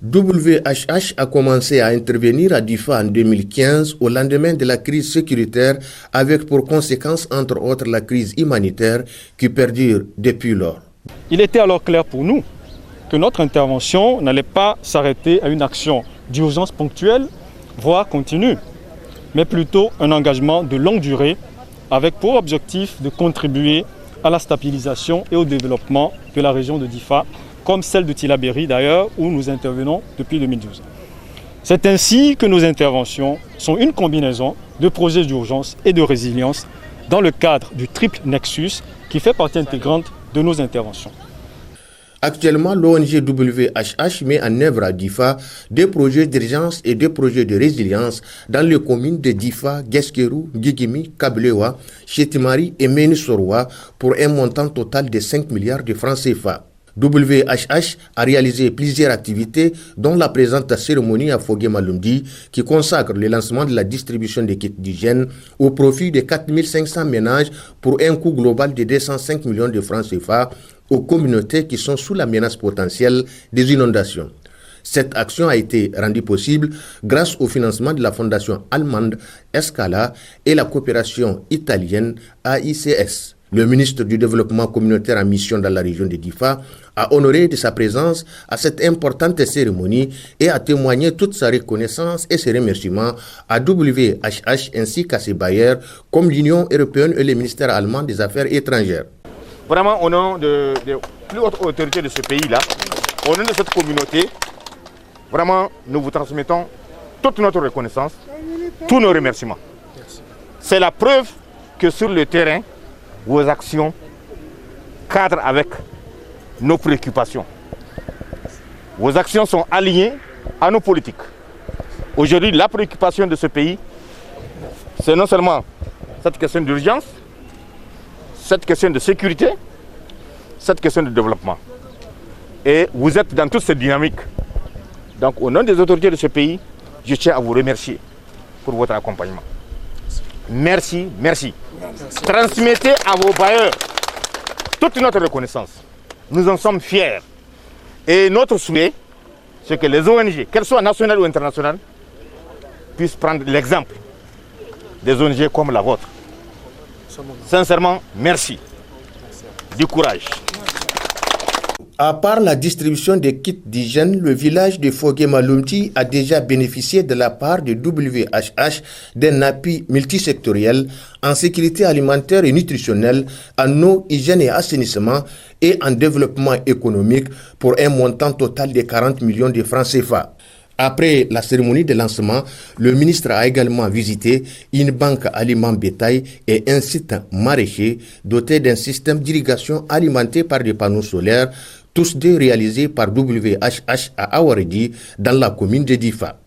WHH a commencé à intervenir à Difa en 2015 au lendemain de la crise sécuritaire avec pour conséquence entre autres la crise humanitaire qui perdure depuis lors. Il était alors clair pour nous que notre intervention n'allait pas s'arrêter à une action d'urgence ponctuelle, voire continue, mais plutôt un engagement de longue durée avec pour objectif de contribuer à la stabilisation et au développement de la région de Difa, comme celle de Tillabéri d'ailleurs, où nous intervenons depuis 2012. C'est ainsi que nos interventions sont une combinaison de projets d'urgence et de résilience dans le cadre du triple nexus qui fait partie intégrante de nos interventions. Actuellement, l'ONG WHH met en œuvre à Difa des projets d'urgence et des projets de résilience dans les communes de Difa, Guesquerou, Guigimi, Kablewa, Chetimari et Ménisoroa pour un montant total de 5 milliards de francs CFA. WHH a réalisé plusieurs activités, dont la présente cérémonie à Fogué Malumdi, qui consacre le lancement de la distribution des kits d'hygiène au profit de 4 500 ménages pour un coût global de 205 millions de francs CFA aux communautés qui sont sous la menace potentielle des inondations. Cette action a été rendue possible grâce au financement de la fondation allemande Escala et la coopération italienne AICS. Le ministre du Développement communautaire en mission dans la région de Difa a honoré de sa présence à cette importante cérémonie et a témoigné toute sa reconnaissance et ses remerciements à WHH ainsi qu'à ses bailleurs comme l'Union européenne et le ministère allemand des Affaires étrangères. Vraiment, au nom des plus hautes autorités de ce pays-là, au nom de cette communauté, vraiment, nous vous transmettons toute notre reconnaissance, tous nos remerciements. C'est la preuve que sur le terrain, vos actions cadrent avec nos préoccupations. Vos actions sont alignées à nos politiques. Aujourd'hui, la préoccupation de ce pays, c'est non seulement cette question d'urgence, cette question de sécurité, cette question de développement. Et vous êtes dans toute cette dynamique. Donc, au nom des autorités de ce pays, je tiens à vous remercier pour votre accompagnement. Merci, merci. Transmettez à vos bailleurs toute notre reconnaissance. Nous en sommes fiers. Et notre souhait, c'est que les ONG, qu'elles soient nationales ou internationales, puissent prendre l'exemple des ONG comme la vôtre. Sincèrement, merci. Du courage. À part la distribution des kits d'hygiène, le village de Fogué Malumdi a déjà bénéficié de la part de WHH d'un appui multisectoriel en sécurité alimentaire et nutritionnelle, en eau, hygiène et assainissement et en développement économique pour un montant total de 40 millions de francs CFA. Après la cérémonie de lancement, le ministre a également visité une banque aliments bétail et un site maraîcher doté d'un système d'irrigation alimenté par des panneaux solaires, tous deux réalisés par WHH à Awaredi dans la commune de Difa.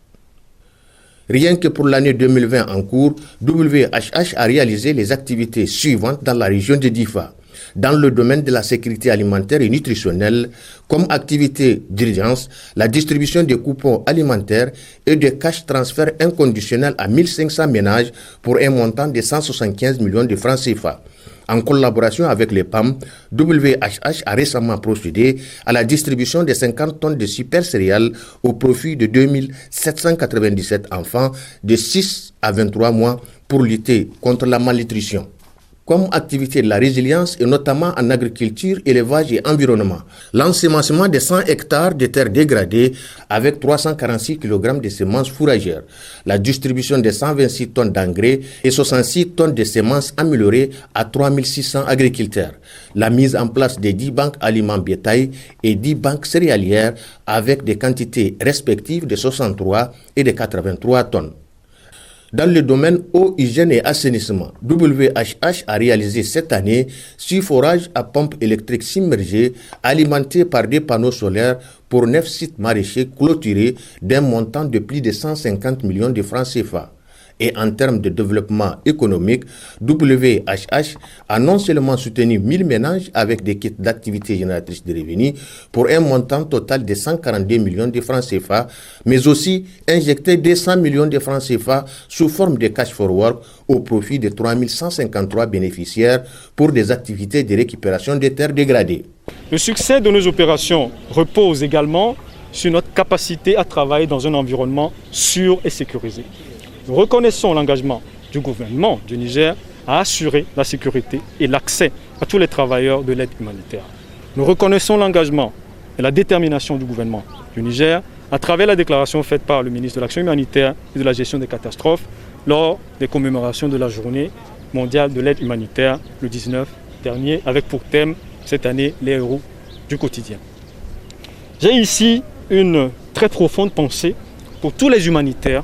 Rien que pour l'année 2020 en cours, WHH a réalisé les activités suivantes dans la région de Difa. Dans le domaine de la sécurité alimentaire et nutritionnelle, comme activité d'urgence, la distribution des coupons alimentaires et de cash transfert inconditionnel à 1500 ménages pour un montant de 175 millions de francs CFA. En collaboration avec les PAM, WHH a récemment procédé à la distribution de 50 tonnes de super céréales au profit de 2797 enfants de 6 à 23 mois pour lutter contre la malnutrition. Comme activité de la résilience et notamment en agriculture, élevage et environnement. L'ensemencement de 100 hectares de terres dégradées avec 346 kg de semences fourragères. La distribution de 126 tonnes d'engrais et 66 tonnes de semences améliorées à 3600 agriculteurs. La mise en place de 10 banques aliments bétail et 10 banques céréalières avec des quantités respectives de 63 et de 83 tonnes. Dans le domaine eau, hygiène et assainissement, WHH a réalisé cette année 6 forages à pompe électrique submergées alimentés par des panneaux solaires pour 9 sites maraîchers clôturés d'un montant de plus de 150 millions de francs CFA. Et en termes de développement économique, WHH a non seulement soutenu 1000 ménages avec des kits d'activités génératrices de revenus pour un montant total de 142 millions de francs CFA, mais aussi injecté 200 millions de francs CFA sous forme de cash forward au profit de 3153 bénéficiaires pour des activités de récupération des terres dégradées. Le succès de nos opérations repose également sur notre capacité à travailler dans un environnement sûr et sécurisé. Nous reconnaissons l'engagement du gouvernement du Niger à assurer la sécurité et l'accès à tous les travailleurs de l'aide humanitaire. Nous reconnaissons l'engagement et la détermination du gouvernement du Niger à travers la déclaration faite par le ministre de l'Action humanitaire et de la gestion des catastrophes lors des commémorations de la journée mondiale de l'aide humanitaire le 19 dernier, avec pour thème cette année les héros du quotidien. J'ai ici une très profonde pensée pour tous les humanitaires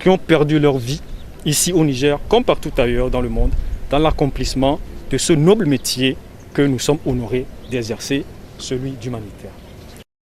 qui ont perdu leur vie ici au Niger, comme partout ailleurs dans le monde, dans l'accomplissement de ce noble métier que nous sommes honorés d'exercer, celui d'humanitaire.